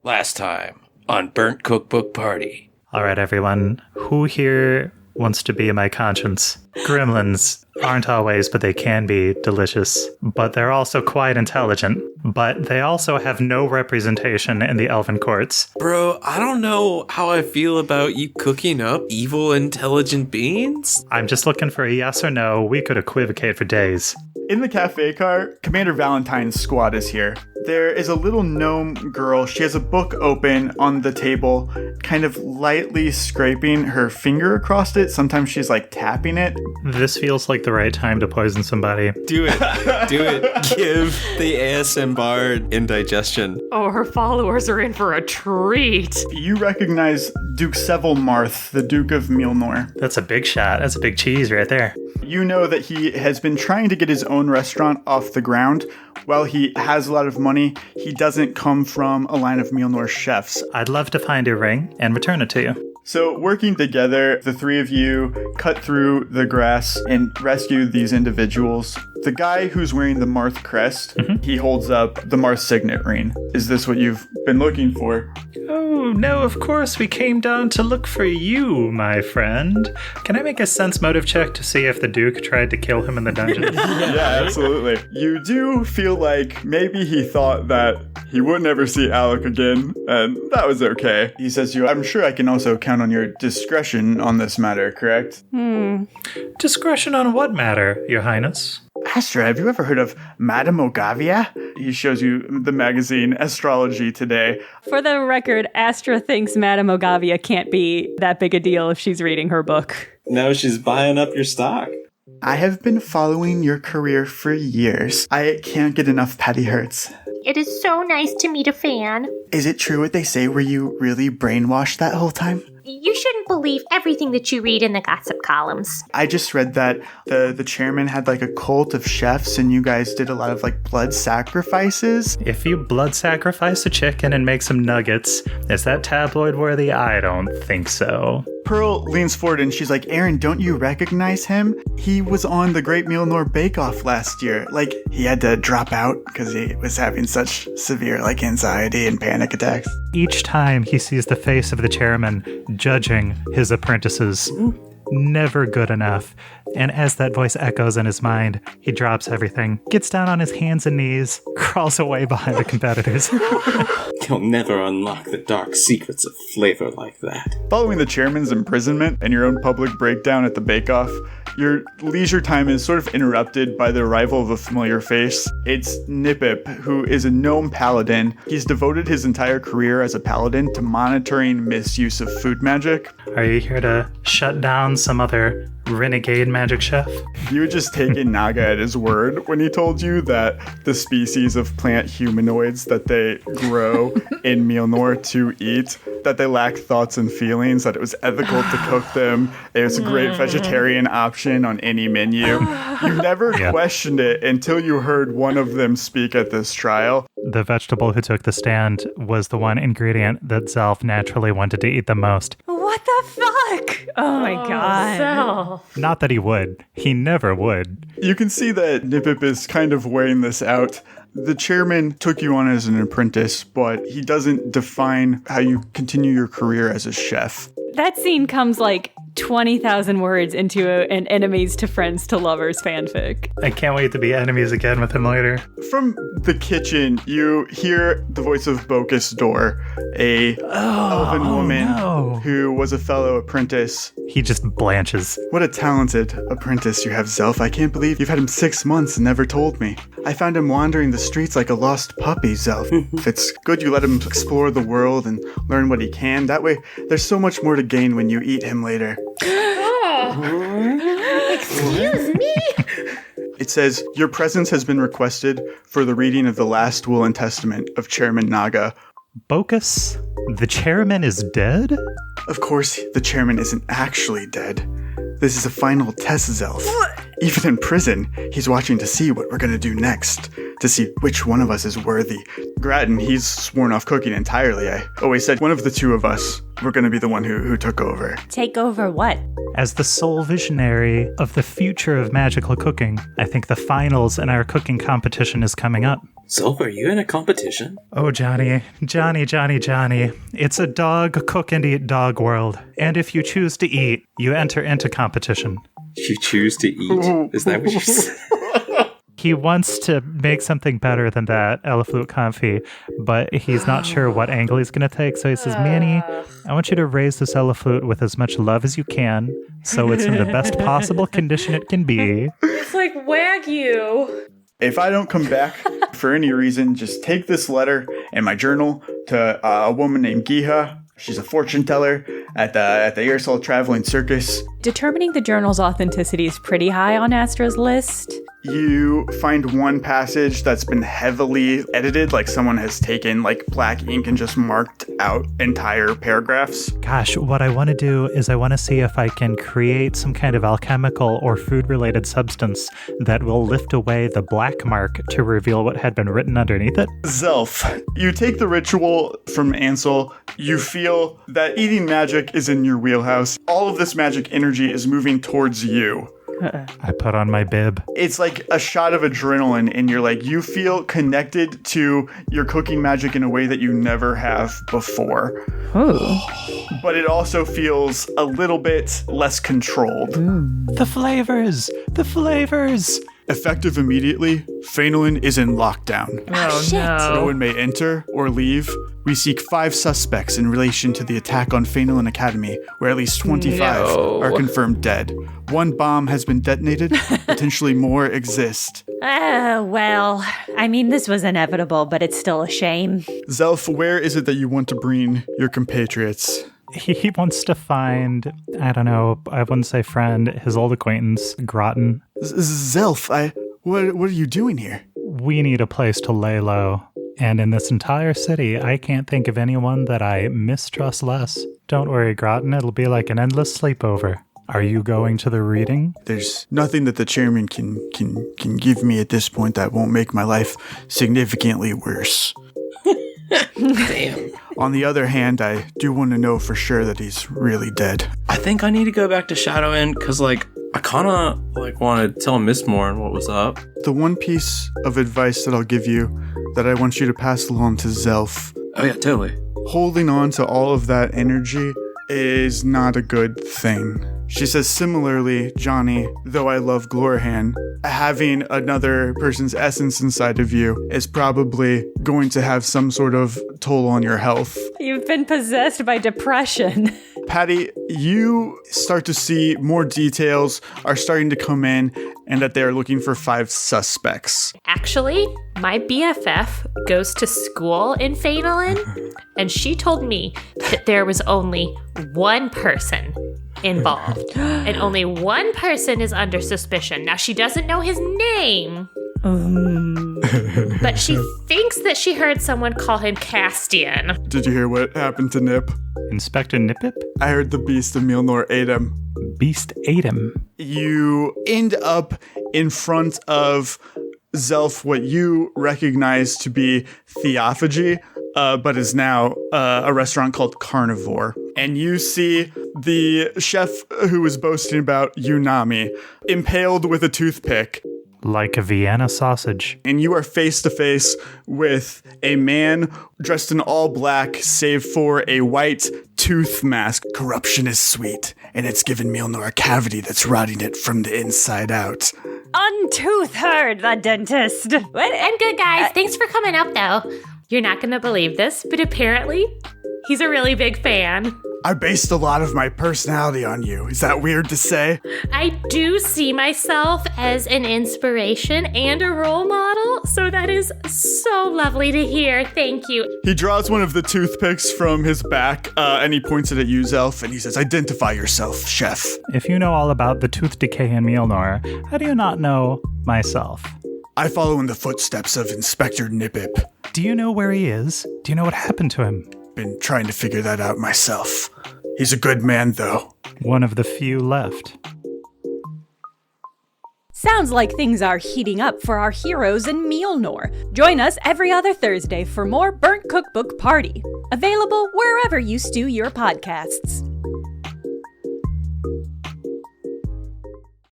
Last time on Burnt Cookbook Party. All right, everyone. Who here wants to be my conscience? Gremlins aren't always, but they can be delicious. But they're also quite intelligent. But they also have no representation in the elven courts. Bro, I don't know how I feel about you cooking up evil, intelligent beings. I'm just looking for a yes or no. We could equivocate for days. In the cafe car, Commander Valentine's squad is here. There is a little gnome girl. She has a book open on the table, kind of lightly scraping her finger across it. Sometimes she's like tapping it. This feels like the right time to poison somebody. Do it. Do it. Give the ASM bard indigestion. Oh, her followers are in for a treat. You recognize Duke Seville Marth, the Duke of Milnor. That's a big shot. That's a big cheese right there. You know that he has been trying to get his own restaurant off the ground. While he has a lot of money, he doesn't come from a line of Milnor chefs. I'd love to find your ring and return it to you. So working together, the three of you cut through the grass and rescue these individuals. The guy who's wearing the Marth crest, he holds up the Marth signet ring. Is this what you've been looking for? Oh, no, of course we came down to look for you, my friend. Can I make a sense motive check to see if the Duke tried to kill him in the dungeon? Yeah, absolutely. You do feel like maybe he thought that he would never see Alec again, and that was okay. He says to you, I'm sure I can also count on your discretion on this matter, correct? Discretion on what matter, Your Highness? Astra, have you ever heard of Madame Ogavia? He shows you the magazine Astrology Today. For the record, Astra thinks Madame Ogavia can't be that big a deal if she's reading her book. Now she's buying up your stock. I have been following your career for years. I can't get enough Patty Hertz. It is so nice to meet a fan. Is it true what they say? Were you really brainwashed that whole time? You shouldn't believe everything that you read in the gossip columns. I just read that the chairman had like a cult of chefs and you guys did a lot of like blood sacrifices. If you blood sacrifice a chicken and make some nuggets, is that tabloid worthy? I don't think so. Pearl leans forward and she's like, Aaron, don't you recognize him? He was on the Great Milnor Bake Off last year. Like, he had to drop out because he was having such severe like anxiety and panic attacks. Each time he sees the face of the chairman judging his apprentices, never good enough. And as that voice echoes in his mind, he drops everything, gets down on his hands and knees, crawls away behind the competitors. You'll never unlock the dark secrets of flavor like that. Following the chairman's imprisonment and your own public breakdown at the bake-off, your leisure time is sort of interrupted by the arrival of a familiar face. It's Nipip, who is a gnome paladin. He's devoted his entire career as a paladin to monitoring misuse of food magic. Are you here to shut down some other renegade magic chef? You had just taken Naga at his word when he told you that the species of plant humanoids that they grow in Milnor to eat, that they lack thoughts and feelings, that it was ethical to cook them. It was a great vegetarian option on any menu. You never questioned it until you heard one of them speak at this trial. The vegetable who took the stand was the one ingredient that Zelf naturally wanted to eat the most. What the fuck? Oh my god. Zelf. Not that he would. He never would. You can see that Nipip is kind of weighing this out. The chairman took you on as an apprentice, but he doesn't define how you continue your career as a chef. That scene comes like 20,000 words into an enemies to friends to lovers fanfic. I can't wait to be enemies again with him later. From the kitchen, you hear the voice of Bocus Door, a elven woman who was a fellow apprentice. He just blanches. What a talented apprentice you have, Zelf. I can't believe you've had him 6 months and never told me. I found him wandering the streets like a lost puppy, Zelf. It's good you let him explore the world and learn what he can. That way, there's so much more to gain when you eat him later. Excuse me? It says, your presence has been requested for the reading of the last will and testament of Chairman Naga. Bocus? The chairman is dead? Of course, the chairman isn't actually dead. This is a final test, Zelf. Even in prison, he's watching to see what we're gonna do next, to see which one of us is worthy. Grattan, he's sworn off cooking entirely. I always said one of the two of us were gonna be the one who took over. Take over what? As the sole visionary of the future of magical cooking, I think the finals in our cooking competition is coming up. Zelf, are you in a competition? Oh, Johnny. It's a dog cook and eat dog world. And if you choose to eat, you enter into competition. You choose to eat? Is that what you said? He wants to make something better than that, Elefluot Comfy, but he's not sure what angle he's going to take. So he says, Manny, I want you to raise this Elefluot with as much love as you can, so it's in the best possible condition it can be. It's like Wagyu. If I don't come back for any reason, just take this letter and my journal to a woman named Giha. She's a fortune teller at the Earsall Traveling Circus. Determining the journal's authenticity is pretty high on Astra's list. You find one passage that's been heavily edited, like someone has taken like black ink and just marked out entire paragraphs. Gosh, what I want to do is I want to see if I can create some kind of alchemical or food-related substance that will lift away the black mark to reveal what had been written underneath it. Zelf, you take the ritual from Ansel. You feel that eating magic is in your wheelhouse. All of this magic energy is moving towards you. I put on my bib. It's like a shot of adrenaline, and you're like, you feel connected to your cooking magic in a way that you never have before. Ooh. But it also feels a little bit less controlled. The flavors! Effective immediately, Phenolin is in lockdown. Oh, shit. No one may enter or leave. We seek 5 suspects in relation to the attack on Phenolin Academy, where at least 25 are confirmed dead. 1 bomb has been detonated. Potentially more exist. Well, I mean, this was inevitable, but it's still a shame. Zelf, where is it that you want to bring your compatriots? He wants to find, I don't know, I wouldn't say friend, his old acquaintance, Groton. Zelf, what are you doing here? We need a place to lay low. And in this entire city, I can't think of anyone that I mistrust less. Don't worry, Groton, it'll be like an endless sleepover. Are you going to the reading? There's nothing that the chairman can give me at this point that won't make my life significantly worse. Damn. On the other hand, I do want to know for sure that he's really dead. I think I need to go back to Shadow Inn because, I kind of, want to tell Miss Morin what was up. The one piece of advice that I'll give you that I want you to pass along to Zelf. Oh, yeah, totally. Holding on to all of that energy is not a good thing. She says, similarly, Johnny, though I love Glorhan, having another person's essence inside of you is probably going to have some sort of toll on your health. You've been possessed by depression. Patty, you start to see more details are starting to come in and that they are looking for 5 suspects. Actually, my BFF goes to school in Phenolin, and she told me that there was only 1 person involved, and only 1 person is under suspicion. Now, she doesn't know his name, but she thinks that she heard someone call him Castian. Did you hear what happened to Nip? Inspector Nippip? I heard the beast of Milnor ate him. Beast ate him. You end up in front of Zelf, what you recognize to be Theophagy, but is now a restaurant called Carnivore. And you see the chef who was boasting about Unami impaled with a toothpick. Like a Vienna sausage. And you are face to face with a man dressed in all black, save for a white tooth mask. Corruption is sweet, and it's given Milnor a cavity that's rotting it from the inside out. Untooth her, the dentist. I'm good, guys. Thanks for coming up, though. You're not going to believe this, but apparently, he's a really big fan. I based a lot of my personality on you. Is that weird to say? I do see myself as an inspiration and a role model, so that is so lovely to hear. Thank you. He draws one of the toothpicks from his back, and he points it at you, Zelf, and he says, "Identify yourself, chef." If you know all about the tooth decay in Milnor, how do you not know myself? I follow in the footsteps of Inspector Nippip. Do you know where he is? Do you know what happened to him? Been trying to figure that out myself. He's a good man, though. One of the few left. Sounds like things are heating up for our heroes in Milnor. Join us every other Thursday for more Burnt Cookbook Party. Available wherever you stew your podcasts.